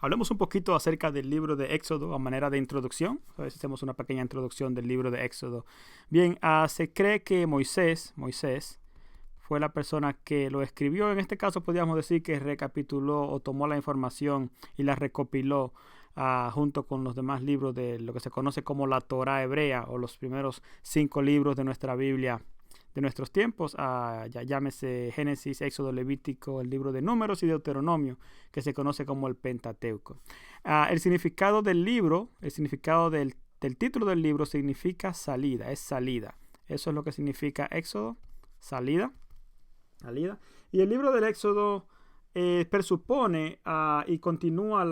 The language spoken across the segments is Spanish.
Hablemos un poquito acerca del libro de Éxodo a manera de introducción. A ver si hacemos una pequeña introducción del libro de Éxodo. Bien, se cree que Moisés fue la persona que lo escribió. En este caso podríamos decir que recapituló o tomó la información y la recopiló junto con los demás libros de lo que se conoce como la Torá hebrea o los primeros 5 libros de nuestra Biblia de nuestros tiempos, ya llámese Génesis, Éxodo, Levítico, el libro de Números y Deuteronomio, que se conoce como el Pentateuco. El significado del libro, el significado del título del libro significa salida, es salida. Eso es lo que significa Éxodo, salida. Y el libro del Éxodo presupone y continúa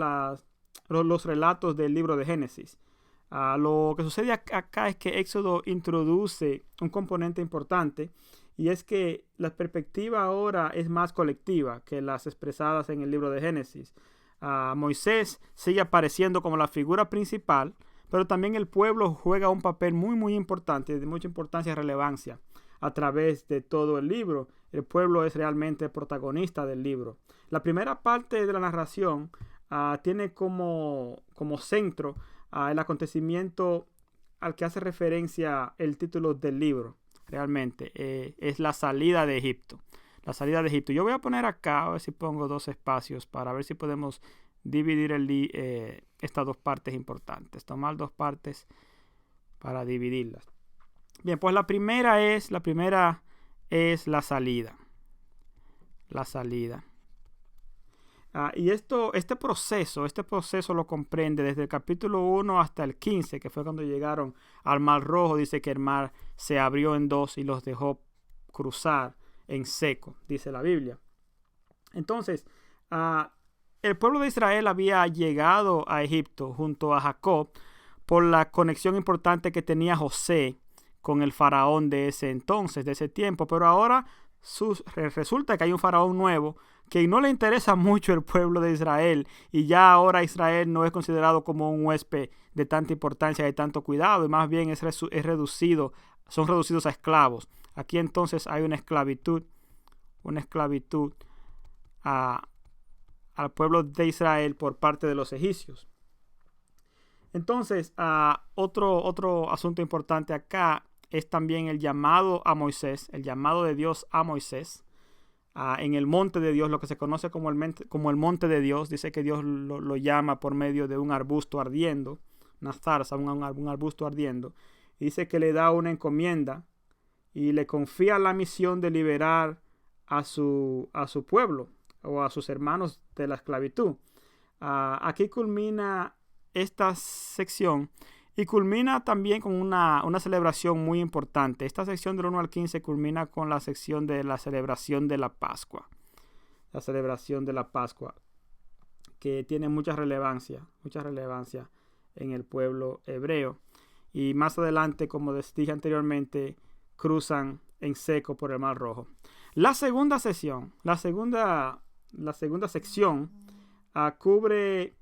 los relatos del libro de Génesis. Lo que sucede acá es que Éxodo introduce un componente importante, y es que la perspectiva ahora es más colectiva que las expresadas en el libro de Génesis. Moisés sigue apareciendo como la figura principal, pero también el pueblo juega un papel muy importante, de mucha importancia y relevancia a través de todo el libro. El pueblo es realmente el protagonista del libro. La primera parte de la narración tiene como centro el acontecimiento al que hace referencia el título del libro. Realmente es la salida de Egipto. La salida de Egipto. Yo voy a poner acá, a ver si pongo 2 espacios para ver si podemos dividir estas 2 partes importantes. Tomar 2 partes para dividirlas. Bien, pues la primera es la salida. La salida. Y este proceso lo comprende desde el capítulo 1 hasta el 15, que fue cuando llegaron al Mar Rojo. Dice que el mar se abrió en 2 y los dejó cruzar en seco, dice la Biblia. Entonces, el pueblo de Israel había llegado a Egipto junto a Jacob por la conexión importante que tenía José con el faraón de ese entonces, de ese tiempo. Pero ahora resulta que hay un faraón nuevo que no le interesa mucho el pueblo de Israel, y ya ahora Israel no es considerado como un huésped de tanta importancia, de tanto cuidado, y más bien son reducidos a esclavos. Aquí entonces hay una esclavitud al pueblo de Israel por parte de los egipcios. Entonces, otro asunto importante acá es también el llamado a Moisés, el llamado de Dios a Moisés en el monte de Dios, lo que se conoce como el monte de Dios. Dice que Dios lo llama por medio de un arbusto ardiendo, una zarza, un arbusto ardiendo. Y dice que le da una encomienda y le confía la misión de liberar a su pueblo o a sus hermanos de la esclavitud. Aquí culmina esta sección. Y culmina también con una celebración muy importante. Esta sección del 1 al 15 culmina con la sección de la celebración de la Pascua. La celebración de la Pascua, que tiene mucha relevancia en el pueblo hebreo. Y más adelante, como les dije anteriormente, cruzan en seco por el Mar Rojo. La segunda sección cubre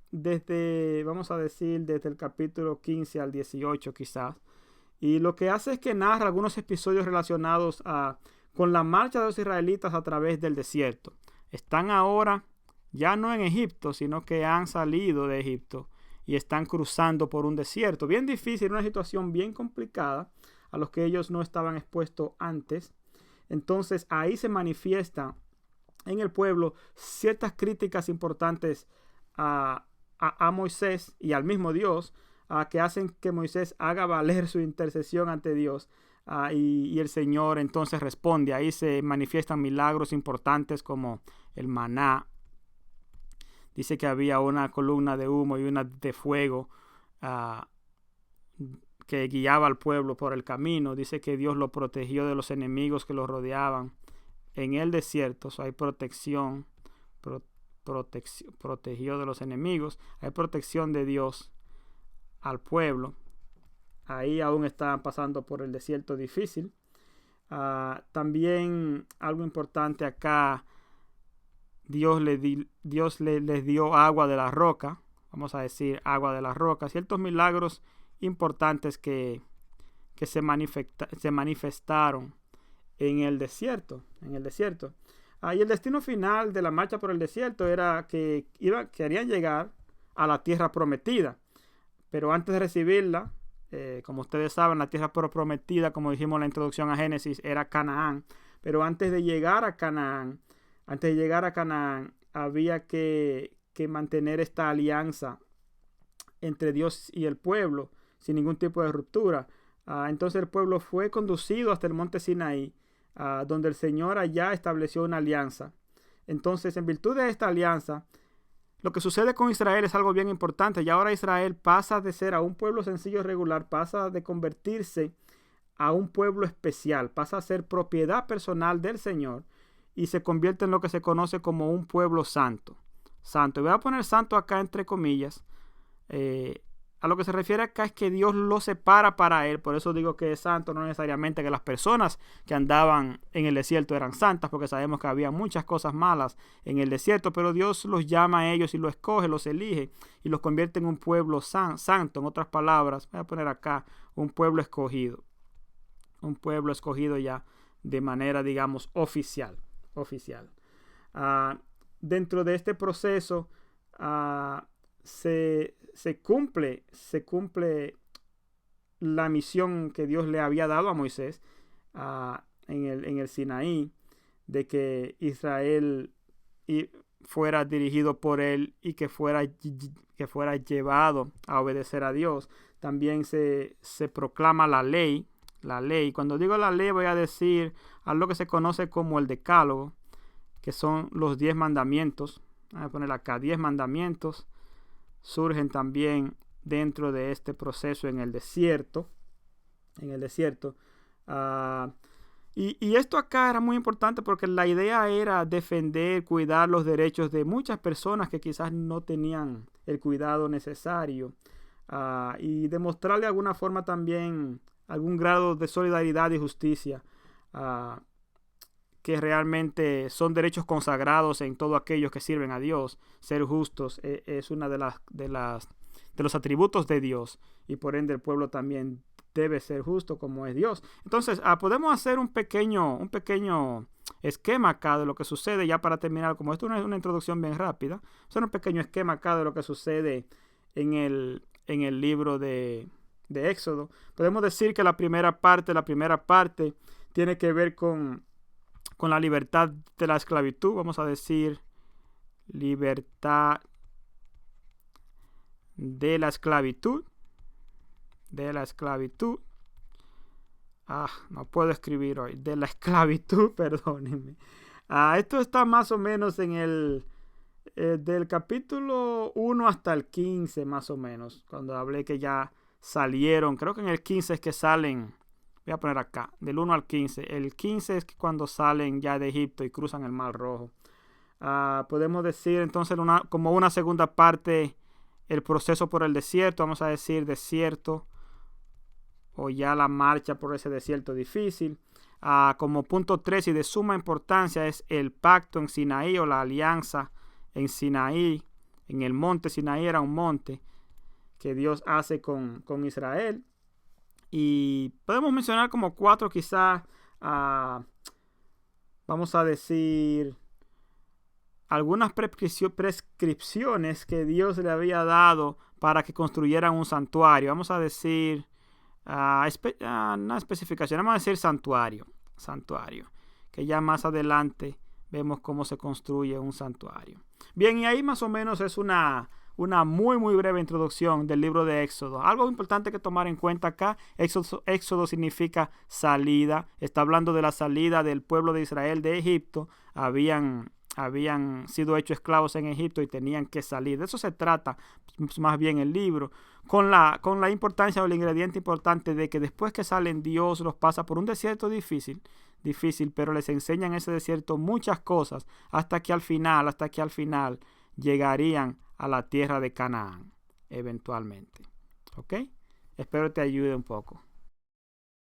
vamos a decir, desde el capítulo 15 al 18 quizás. Y lo que hace es que narra algunos episodios relacionados con la marcha de los israelitas a través del desierto. Están ahora ya no en Egipto, sino que han salido de Egipto y están cruzando por un desierto bien difícil, una situación bien complicada a los que ellos no estaban expuestos antes. Entonces ahí se manifiesta en el pueblo ciertas críticas importantes a Moisés y al mismo Dios, que hacen que Moisés haga valer su intercesión ante Dios, y el Señor entonces responde. Ahí se manifiestan milagros importantes como el maná. Dice que había una columna de humo y una de fuego que guiaba al pueblo por el camino. Dice que Dios lo protegió de los enemigos que lo rodeaban en el desierto. Hay protección, protegió de los enemigos. Hay protección de Dios al pueblo. Ahí aún están pasando por el desierto difícil. También algo importante acá, Dios les dio agua de la roca. Vamos a decir agua de la roca. Ciertos milagros importantes que se manifestaron en el desierto. Y el destino final de la marcha por el desierto era que querían llegar a la tierra prometida. Pero antes de recibirla, como ustedes saben, la tierra prometida, como dijimos en la introducción a Génesis, era Canaán. Pero antes de llegar a Canaán, había que mantener esta alianza entre Dios y el pueblo, sin ningún tipo de ruptura. Entonces el pueblo fue conducido hasta el monte Sinaí, donde el Señor allá estableció una alianza. Entonces, en virtud de esta alianza, lo que sucede con Israel es algo bien importante. Y ahora Israel pasa de ser a un pueblo sencillo y regular, pasa de convertirse a un pueblo especial, pasa a ser propiedad personal del Señor y se convierte en lo que se conoce como un pueblo santo. Santo. Y voy a poner santo acá entre comillas. A lo que se refiere acá es que Dios lo separa para él. Por eso digo que es santo, no necesariamente que las personas que andaban en el desierto eran santas, porque sabemos que había muchas cosas malas en el desierto, pero Dios los llama a ellos y los escoge, los elige y los convierte en un pueblo santo. En otras palabras, voy a poner acá un pueblo escogido. Un pueblo escogido ya de manera, digamos, oficial. Dentro de este proceso se cumple la misión que Dios le había dado a Moisés en el Sinaí, de que Israel fuera dirigido por él y que fuera llevado a obedecer a Dios. También se proclama la ley. Cuando digo la ley, voy a decir algo que se conoce como el decálogo, que son los 10 mandamientos. Voy a poner acá 10 mandamientos. Surgen también dentro de este proceso en el desierto. Y esto acá era muy importante porque la idea era defender, cuidar los derechos de muchas personas que quizás no tenían el cuidado necesario, y demostrarle de alguna forma también algún grado de solidaridad y justicia, que realmente son derechos consagrados en todos aquellos que sirven a Dios. Ser justos es una de los atributos de Dios, y por ende el pueblo también debe ser justo como es Dios. Entonces podemos hacer un pequeño esquema acá de lo que sucede, ya para terminar, como esto es una introducción bien rápida, hacer un pequeño esquema acá de lo que sucede en el libro de Éxodo. Podemos decir que la primera parte tiene que ver con la libertad de la esclavitud. Vamos a decir libertad de la esclavitud. No puedo escribir hoy. De la esclavitud, perdónenme. Esto está más o menos en del capítulo 1 hasta el 15, más o menos. Cuando hablé que ya salieron. Creo que en el 15 es que salen. Voy a poner acá, del 1 al 15. El 15 es cuando salen ya de Egipto y cruzan el Mar Rojo. Podemos decir entonces como una segunda parte, el proceso por el desierto. Vamos a decir desierto, o ya la marcha por ese desierto difícil. Como punto 3 y de suma importancia es el pacto en Sinaí, o la alianza en Sinaí. En el monte Sinaí era un monte que Dios hace con Israel. Y podemos mencionar como 4 quizás, vamos a decir, algunas prescripciones que Dios le había dado para que construyeran un santuario. Vamos a decir, una especificación, vamos a decir santuario, que ya más adelante vemos cómo se construye un santuario. Bien, y ahí más o menos es una muy muy breve introducción del libro de Éxodo. Algo importante que tomar en cuenta acá: Éxodo significa salida. Está hablando de la salida del pueblo de Israel de Egipto. Habían sido hechos esclavos en Egipto y tenían que salir. De eso se trata más bien el libro, con la importancia o el ingrediente importante de que después que salen, Dios los pasa por un desierto difícil, pero les enseña en ese desierto muchas cosas hasta que al final llegarían a la tierra de Canaán eventualmente. ¿Ok? Espero te ayude un poco.